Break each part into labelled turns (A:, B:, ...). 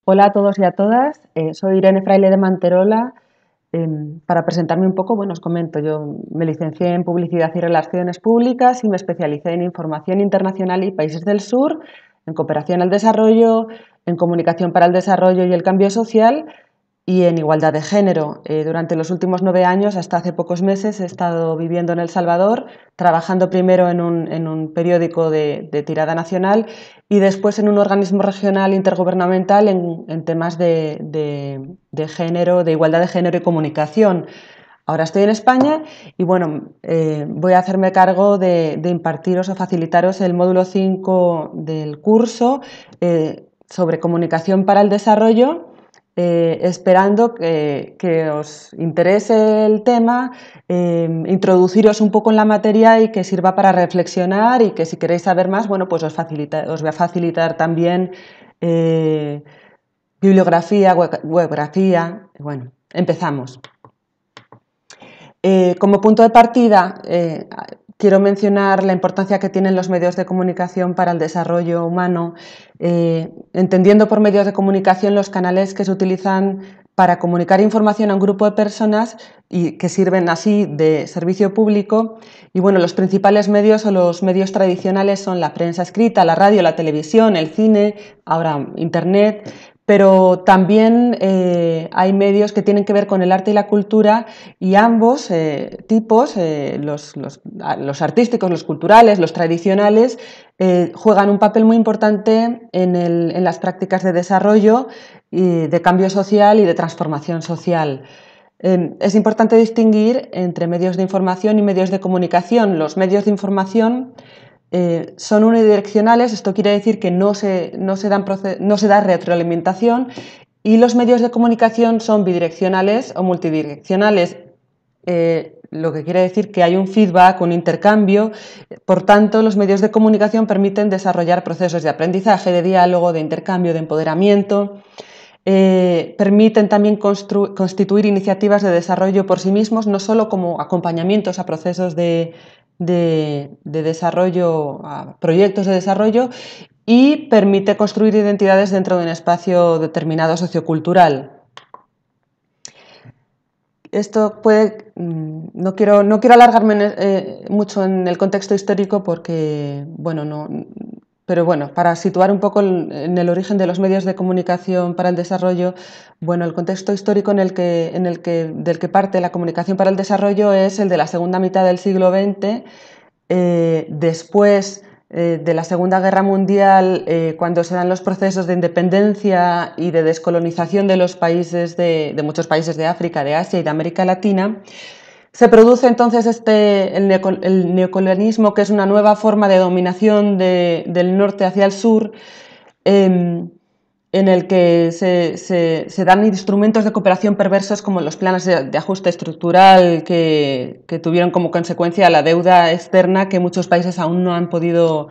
A: Hola a todos y a todas, soy Irene Fraile de Manterola. Para presentarme un poco, bueno, os comento, yo me licencié en Publicidad y Relaciones Públicas y me especialicé en Información Internacional y Países del Sur, en Cooperación al Desarrollo, en Comunicación para el Desarrollo y el Cambio Social y en igualdad de género. Durante los últimos 9 años, hasta hace pocos meses, he estado viviendo en El Salvador, trabajando primero en un periódico de tirada nacional y después en un organismo regional intergubernamental en temas de género, de igualdad de género y comunicación. Ahora estoy en España y bueno, voy a hacerme cargo de impartiros o facilitaros el módulo 5 del curso sobre comunicación para el desarrollo, esperando que os interese el tema, introduciros un poco en la materia y que sirva para reflexionar y que si queréis saber más, bueno, pues os voy a facilitar también bibliografía, webgrafía. Bueno, empezamos. Como punto de partida, quiero mencionar la importancia que tienen los medios de comunicación para el desarrollo humano, entendiendo por medios de comunicación los canales que se utilizan para comunicar información a un grupo de personas y que sirven así de servicio público. Y bueno, los principales medios o los medios tradicionales son la prensa escrita, la radio, la televisión, el cine, ahora Internet. Pero también hay medios que tienen que ver con el arte y la cultura y ambos tipos, los artísticos, los culturales, los tradicionales, juegan un papel muy importante en las prácticas de desarrollo, y de cambio social y de transformación social. Es importante distinguir entre medios de información y medios de comunicación. Los medios de información son unidireccionales, esto quiere decir que no se da retroalimentación, y los medios de comunicación son bidireccionales o multidireccionales, lo que quiere decir que hay un feedback, un intercambio. Por tanto, los medios de comunicación permiten desarrollar procesos de aprendizaje, de diálogo, de intercambio, de empoderamiento. Permiten también constituir iniciativas de desarrollo por sí mismos, no solo como acompañamientos a procesos de desarrollo, a proyectos de desarrollo, y permite construir identidades dentro de un espacio determinado sociocultural. Esto puede, no quiero alargarme mucho en el contexto histórico porque, bueno, pero bueno, para situar un poco en el origen de los medios de comunicación para el desarrollo, bueno, el contexto histórico del que parte la comunicación para el desarrollo es el de la segunda mitad del siglo XX, después de la Segunda Guerra Mundial, cuando se dan los procesos de independencia y de descolonización de los países de muchos países de África, de Asia y de América Latina, se produce entonces el neocolonialismo, que es una nueva forma de dominación del norte hacia el sur, en el que se dan instrumentos de cooperación perversos como los planes de ajuste estructural que tuvieron como consecuencia la deuda externa que muchos países aún no han podido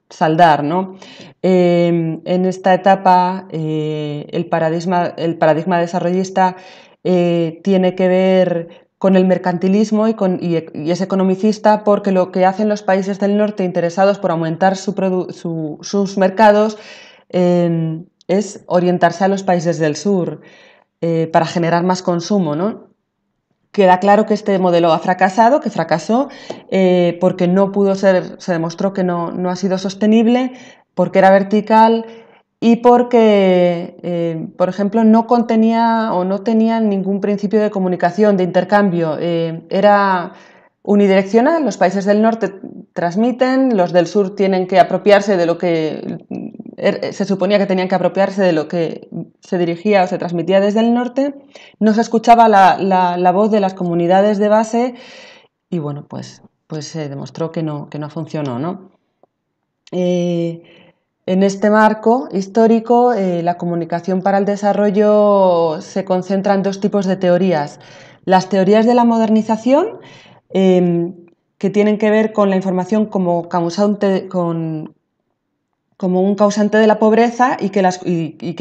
A: saldar, ¿no? En esta etapa el paradigma desarrollista tiene que ver con el mercantilismo y es economicista, porque lo que hacen los países del norte interesados por aumentar sus mercados es orientarse a los países del sur para generar más consumo, ¿no? Queda claro que este modelo ha fracasado, que fracasó porque no pudo ser, se demostró que no ha sido sostenible, porque era vertical y porque, por ejemplo, no contenía o no tenía ningún principio de comunicación, de intercambio. Era unidireccional, los países del norte transmiten, los del sur tienen que apropiarse de lo que se suponía que tenían que apropiarse de lo que se dirigía o se transmitía desde el norte. No se escuchaba la voz de las comunidades de base y bueno, pues se demostró que no funcionó, ¿no? En este marco histórico, la comunicación para el desarrollo se concentra en dos tipos de teorías. Las teorías de la modernización, que tienen que ver con la información como un causante de la pobreza y que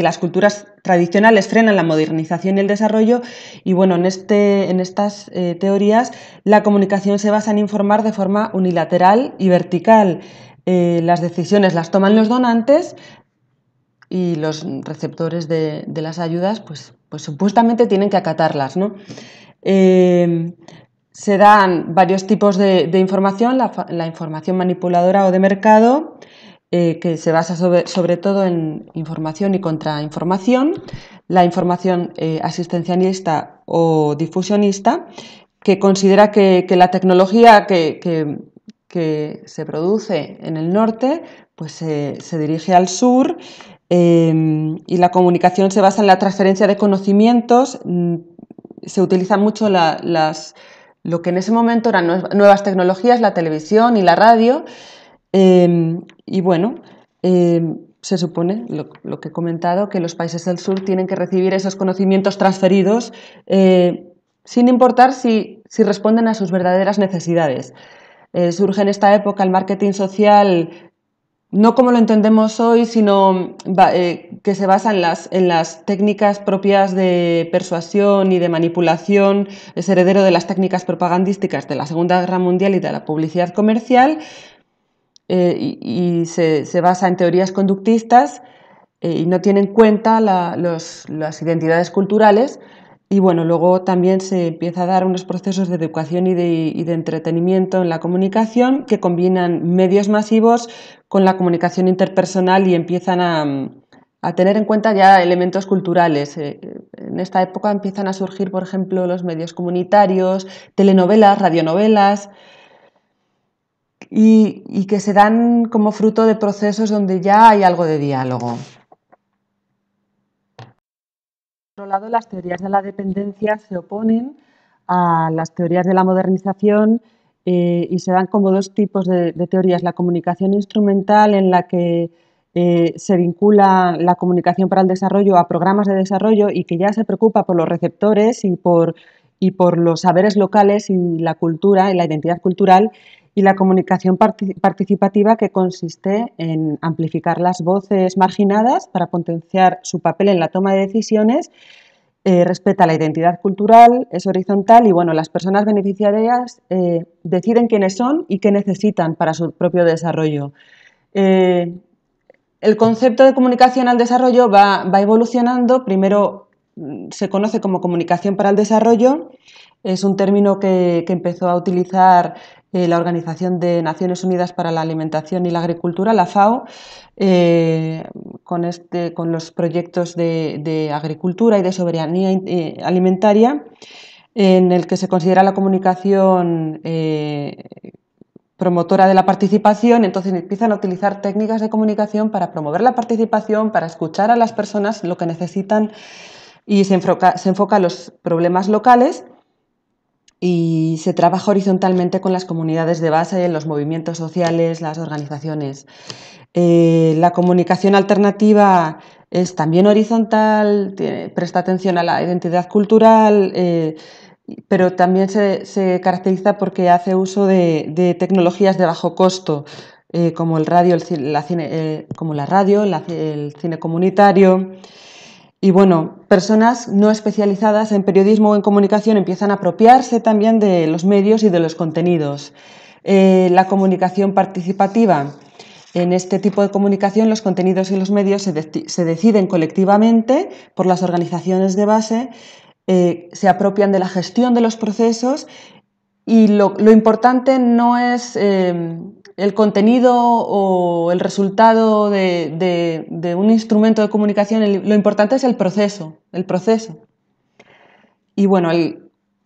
A: las culturas tradicionales frenan la modernización y el desarrollo. Y bueno, en estas teorías la comunicación se basa en informar de forma unilateral y vertical. Las decisiones las toman los donantes y los receptores de las ayudas pues supuestamente tienen que acatarlas, ¿no? Se dan varios tipos de información, la información manipuladora o de mercado, que se basa sobre todo en información y contrainformación, la información asistencialista o difusionista, que considera que la tecnología que se produce en el norte pues se dirige al sur, y la comunicación se basa en la transferencia de conocimientos. Se utilizan mucho lo que en ese momento eran nuevas tecnologías, la televisión y la radio, y bueno, se supone, lo que he comentado, que los países del sur tienen que recibir esos conocimientos transferidos, sin importar si responden a sus verdaderas necesidades. Surge en esta época el marketing social, no como lo entendemos hoy, sino que se basa en las técnicas propias de persuasión y de manipulación. Es heredero de las técnicas propagandísticas de la Segunda Guerra Mundial y de la publicidad comercial, y se basa en teorías conductistas, y no tiene en cuenta las identidades culturales. Y bueno, luego también se empieza a dar unos procesos de educación y de entretenimiento en la comunicación que combinan medios masivos con la comunicación interpersonal y empiezan a tener en cuenta ya elementos culturales. En esta época empiezan a surgir, por ejemplo, los medios comunitarios, telenovelas, radionovelas, y que se dan como fruto de procesos donde ya hay algo de diálogo. Por otro lado, las teorías de la dependencia se oponen a las teorías de la modernización, y se dan como dos tipos de teorías. La comunicación instrumental, en la que se vincula la comunicación para el desarrollo a programas de desarrollo y que ya se preocupa por los receptores y por los saberes locales y la cultura y la identidad cultural, y la comunicación participativa, que consiste en amplificar las voces marginadas para potenciar su papel en la toma de decisiones, respeta la identidad cultural, es horizontal y bueno, las personas beneficiarias deciden quiénes son y qué necesitan para su propio desarrollo. El concepto de comunicación al desarrollo va evolucionando. Primero se conoce como comunicación para el desarrollo. Es un término que empezó a utilizar la Organización de Naciones Unidas para la Alimentación y la Agricultura, la FAO, con los proyectos de agricultura y de soberanía alimentaria, en el que se considera la comunicación promotora de la participación. Entonces empiezan a utilizar técnicas de comunicación para promover la participación, para escuchar a las personas lo que necesitan, y se enfoca a los problemas locales, y se trabaja horizontalmente con las comunidades de base, los movimientos sociales, las organizaciones. La comunicación alternativa es también horizontal, presta atención a la identidad cultural, pero también se caracteriza porque hace uso de tecnologías de bajo costo, como el radio, el cine comunitario. Y bueno, personas no especializadas en periodismo o en comunicación empiezan a apropiarse también de los medios y de los contenidos. La comunicación participativa. En este tipo de comunicación, los contenidos y los medios se deciden colectivamente por las organizaciones de base, se apropian de la gestión de los procesos, y lo importante no es el contenido o el resultado de un instrumento de comunicación, lo importante es el proceso, el proceso. Y bueno,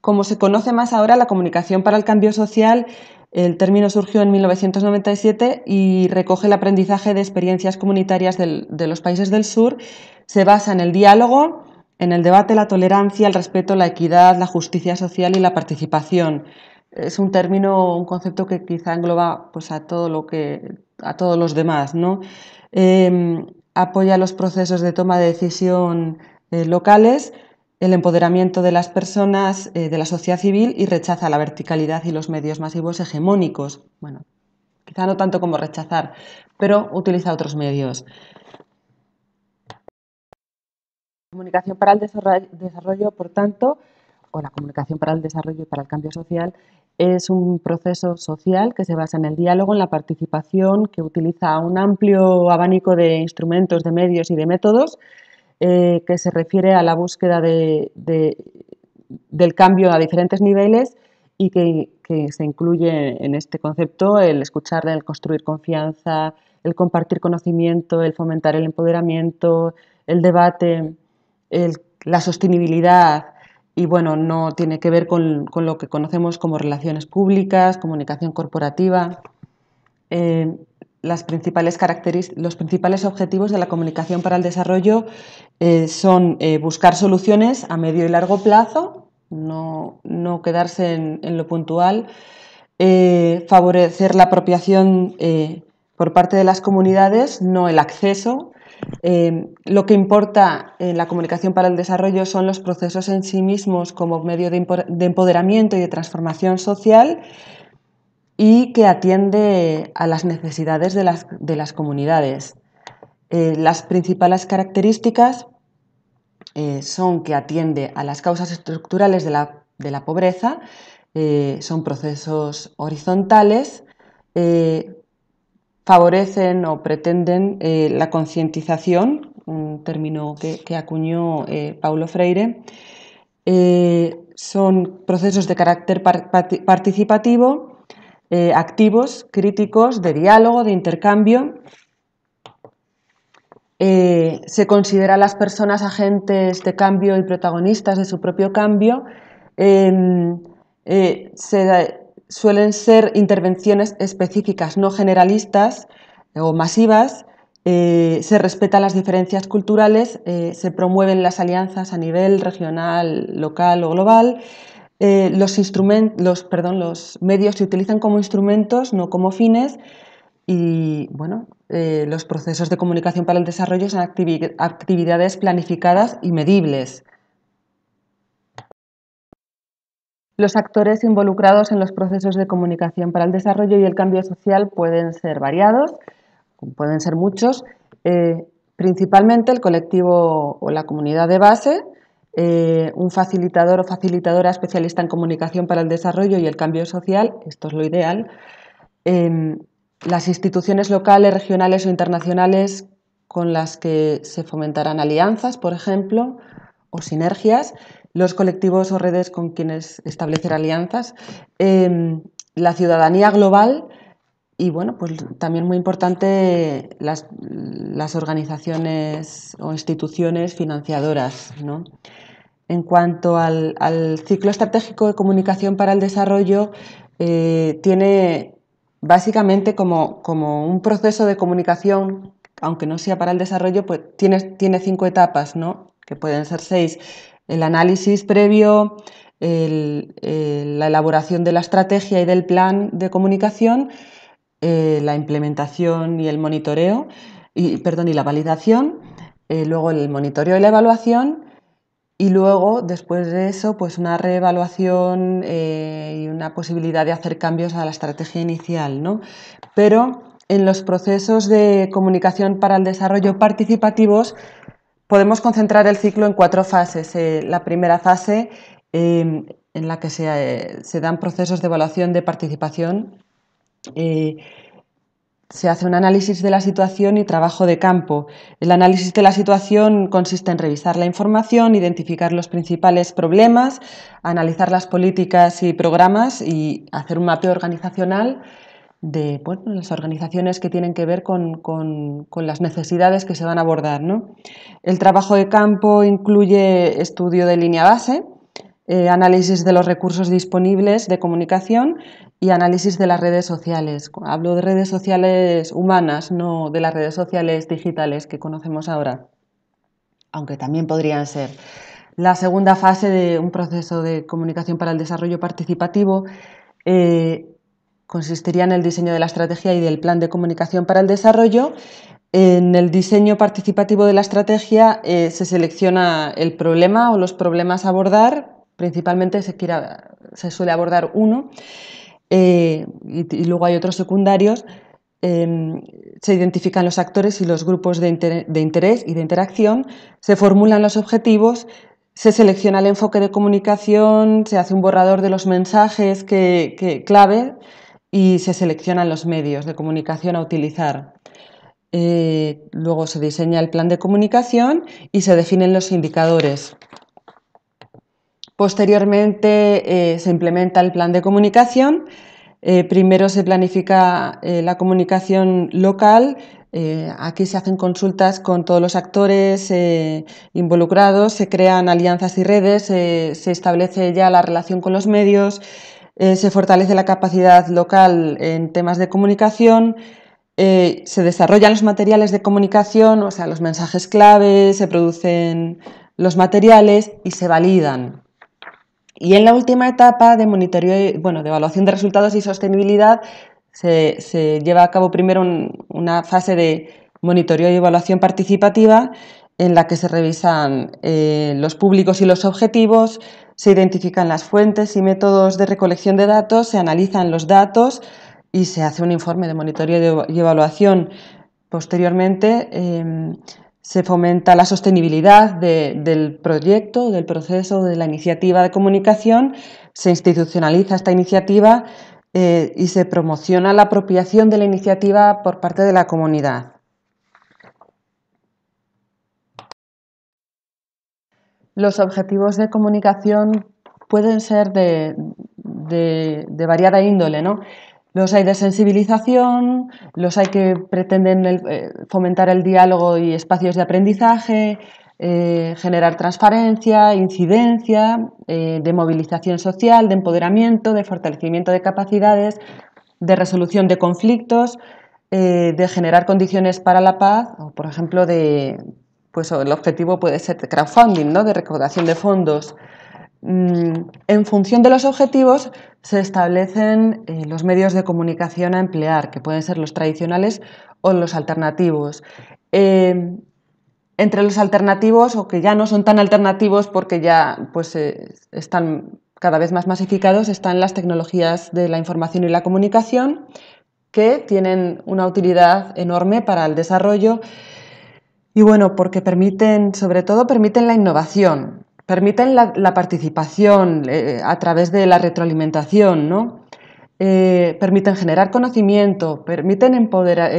A: como se conoce más ahora, la comunicación para el cambio social, el término surgió en 1997 y recoge el aprendizaje de experiencias comunitarias de los países del sur. Se basa en el diálogo, en el debate, la tolerancia, el respeto, la equidad, la justicia social y la participación. Es un término, un concepto que quizá engloba pues, a todos los demás, ¿no? Apoya los procesos de toma de decisión locales, el empoderamiento de las personas, de la sociedad civil, y rechaza la verticalidad y los medios masivos hegemónicos. Bueno, quizá no tanto como rechazar, pero utiliza otros medios. La comunicación para el desarrollo, por tanto, o la comunicación para el desarrollo y para el cambio social es un proceso social que se basa en el diálogo, en la participación, que utiliza un amplio abanico de instrumentos, de medios y de métodos, que se refiere a la búsqueda del cambio a diferentes niveles y que se incluye en este concepto el escuchar, el construir confianza, el compartir conocimiento, el fomentar el empoderamiento, el debate, la sostenibilidad y bueno, no tiene que ver con lo que conocemos como relaciones públicas, comunicación corporativa. Los principales objetivos de la comunicación para el desarrollo son buscar soluciones a medio y largo plazo, no quedarse en lo puntual, favorecer la apropiación por parte de las comunidades, no el acceso. Lo que importa en la comunicación para el desarrollo son los procesos en sí mismos como medio de empoderamiento y de transformación social y que atiende a las necesidades de las comunidades. Las principales características son que atiende a las causas estructurales de la pobreza, son procesos horizontales, favorecen o pretenden la concientización, un término que acuñó Paulo Freire, son procesos de carácter participativo, activos, críticos, de diálogo, de intercambio. Se considera a las personas agentes de cambio y protagonistas de su propio cambio. Suelen ser intervenciones específicas, no generalistas o masivas. Se respetan las diferencias culturales, se promueven las alianzas a nivel regional, local o global. Los medios se utilizan como instrumentos, no como fines, y bueno, los procesos de comunicación para el desarrollo son actividades planificadas y medibles. Los actores involucrados en los procesos de comunicación para el desarrollo y el cambio social pueden ser variados, pueden ser muchos, principalmente el colectivo o la comunidad de base, un facilitador o facilitadora especialista en comunicación para el desarrollo y el cambio social, esto es lo ideal, las instituciones locales, regionales o internacionales con las que se fomentarán alianzas, por ejemplo, o sinergias, los colectivos o redes con quienes establecer alianzas, la ciudadanía global y, bueno, pues también muy importante las organizaciones o instituciones financiadoras, ¿no? En cuanto al ciclo estratégico de comunicación para el desarrollo, tiene básicamente como un proceso de comunicación, aunque no sea para el desarrollo, pues tiene 5 etapas, ¿no? Que pueden ser 6. El análisis previo, la elaboración de la estrategia y del plan de comunicación, la implementación y el monitoreo, y la validación, luego el monitoreo y la evaluación, y luego, después de eso, pues una reevaluación y una posibilidad de hacer cambios a la estrategia inicial, ¿no? Pero en los procesos de comunicación para el desarrollo participativos podemos concentrar el ciclo en 4 fases. La primera fase, en la que se dan procesos de evaluación de participación, se hace un análisis de la situación y trabajo de campo. El análisis de la situación consiste en revisar la información, identificar los principales problemas, analizar las políticas y programas y hacer un mapeo organizacional de las organizaciones que tienen que ver con las necesidades que se van a abordar, ¿no? El trabajo de campo incluye estudio de línea base, análisis de los recursos disponibles de comunicación y análisis de las redes sociales. Hablo de redes sociales humanas, no de las redes sociales digitales que conocemos ahora, aunque también podrían ser. La segunda fase de un proceso de comunicación para el desarrollo participativo consistiría en el diseño de la estrategia y del plan de comunicación para el desarrollo. En el diseño participativo de la estrategia se selecciona el problema o los problemas a abordar. Principalmente se suele abordar uno y luego hay otros secundarios. Se identifican los actores y los grupos de interés y de interacción, se formulan los objetivos, Se selecciona el enfoque de comunicación, se hace un borrador de los mensajes clave y se seleccionan los medios de comunicación a utilizar. Luego se diseña el plan de comunicación y se definen los indicadores. Posteriormente se implementa el plan de comunicación. Primero se planifica la comunicación local. Aquí se hacen consultas con todos los actores involucrados, se crean alianzas y redes, se establece ya la relación con los medios, se fortalece la capacidad local en temas de comunicación. Se desarrollan los materiales de comunicación, o sea, los mensajes clave, se producen los materiales y se validan. Y en la última etapa de monitoreo, de evaluación de resultados y sostenibilidad, se lleva a cabo primero una fase de monitoreo y evaluación participativa en la que se revisan los públicos y los objetivos, se identifican las fuentes y métodos de recolección de datos, se analizan los datos y se hace un informe de monitoreo y evaluación. Posteriormente, se fomenta la sostenibilidad del proyecto, del proceso, de la iniciativa de comunicación, se institucionaliza esta iniciativa y se promociona la apropiación de la iniciativa por parte de la comunidad. Los objetivos de comunicación pueden ser de variada índole, ¿no? Los hay de sensibilización, los hay que pretenden fomentar el diálogo y espacios de aprendizaje, generar transparencia, incidencia, de movilización social, de empoderamiento, de fortalecimiento de capacidades, de resolución de conflictos, de generar condiciones para la paz, o por ejemplo, pues el objetivo puede ser de crowdfunding, ¿no? De recaudación de fondos. En función de los objetivos se establecen los medios de comunicación a emplear, que pueden ser los tradicionales o los alternativos. Entre los alternativos, o que ya no son tan alternativos porque ya pues, están cada vez más masificados, están las tecnologías de la información y la comunicación, que tienen una utilidad enorme para el desarrollo y bueno, porque sobre todo permiten la innovación, permiten la participación a través de la retroalimentación, ¿no? Permiten generar conocimiento, permiten empoderar,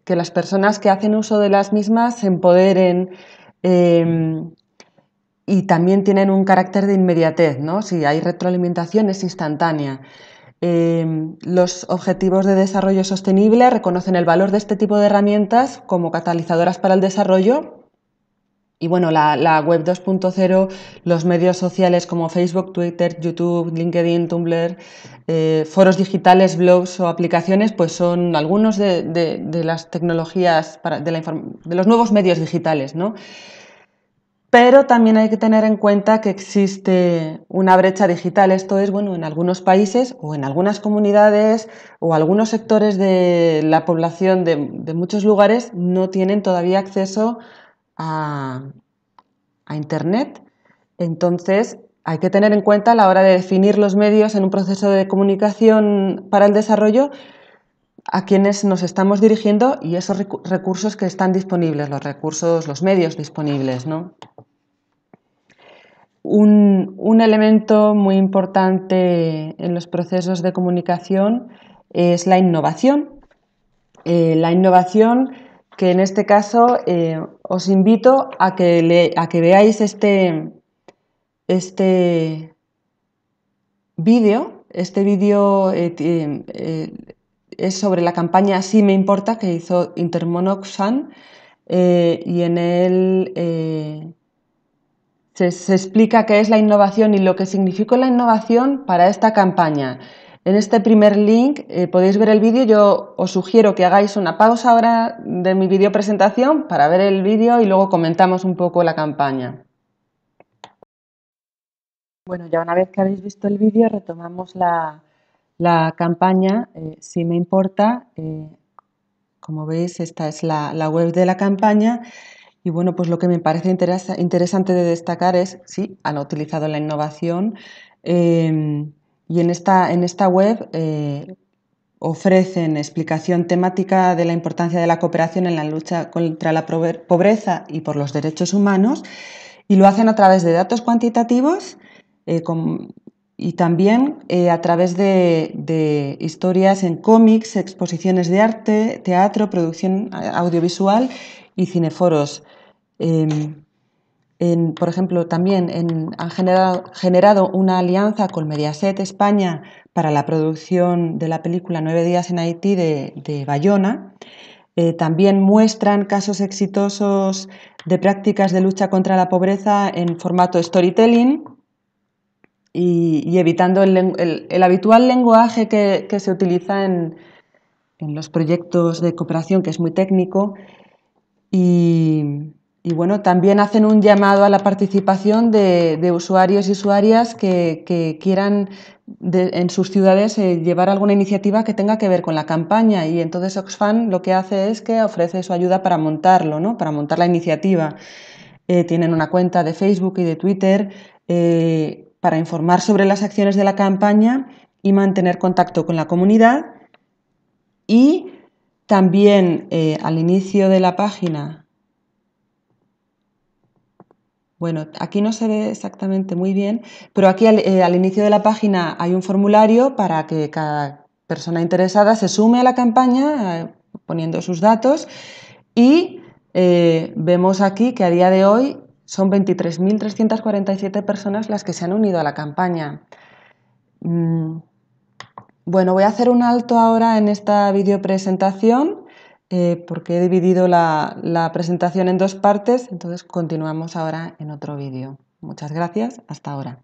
A: que las personas que hacen uso de las mismas se empoderen y también tienen un carácter de inmediatez, ¿no? Si hay retroalimentación es instantánea. Los objetivos de desarrollo sostenible reconocen el valor de este tipo de herramientas como catalizadoras para el desarrollo. Y bueno, la web 2.0, los medios sociales como Facebook, Twitter, YouTube, LinkedIn, Tumblr, foros digitales, blogs o aplicaciones, pues son algunos de las tecnologías, de los nuevos medios digitales, ¿no? Pero también hay que tener en cuenta que existe una brecha digital, esto es, bueno, en algunos países o en algunas comunidades o algunos sectores de la población de muchos lugares no tienen todavía acceso a Internet. Entonces, hay que tener en cuenta a la hora de definir los medios en un proceso de comunicación para el desarrollo a quienes nos estamos dirigiendo y esos recursos que están disponibles, los medios disponibles, ¿no? Un elemento muy importante en los procesos de comunicación es la innovación. La innovación que en este caso os invito a que veáis este vídeo. Este vídeo es sobre la campaña Sí me importa que hizo Intermonoxan y en él se explica qué es la innovación y lo que significó la innovación para esta campaña. En este primer link podéis ver el vídeo. Yo os sugiero que hagáis una pausa ahora de mi vídeo presentación para ver el vídeo y luego comentamos un poco la campaña. Bueno, ya una vez que habéis visto el vídeo retomamos la campaña Sí me importa. Como veis, esta es la web de la campaña. Y bueno, pues lo que me parece interesante de destacar es, sí, han utilizado la innovación y en esta web ofrecen explicación temática de la importancia de la cooperación en la lucha contra la pobreza y por los derechos humanos Y lo hacen a través de datos cuantitativos y también a través de historias en cómics, exposiciones de arte, teatro, producción audiovisual y cineforos. Por ejemplo, también han generado una alianza con Mediaset España para la producción de la película 9 días en Haití de Bayona. También muestran casos exitosos de prácticas de lucha contra la pobreza en formato storytelling y evitando el habitual lenguaje que se utiliza en los proyectos de cooperación, que es muy técnico. Y bueno, también hacen un llamado a la participación de usuarios y usuarias que quieran en sus ciudades llevar alguna iniciativa que tenga que ver con la campaña, y entonces Oxfam lo que hace es que ofrece su ayuda para montarlo, ¿no? Para montar la iniciativa. Tienen una cuenta de Facebook y de Twitter para informar sobre las acciones de la campaña y mantener contacto con la comunidad. Y también al inicio de la página, bueno, aquí no se ve exactamente muy bien, pero aquí al inicio de la página hay un formulario para que cada persona interesada se sume a la campaña poniendo sus datos, y vemos aquí que a día de hoy son 23.347 personas las que se han unido a la campaña. Bueno, voy a hacer un alto ahora en esta videopresentación porque he dividido la presentación en dos partes, entonces continuamos ahora en otro vídeo. Muchas gracias, hasta ahora.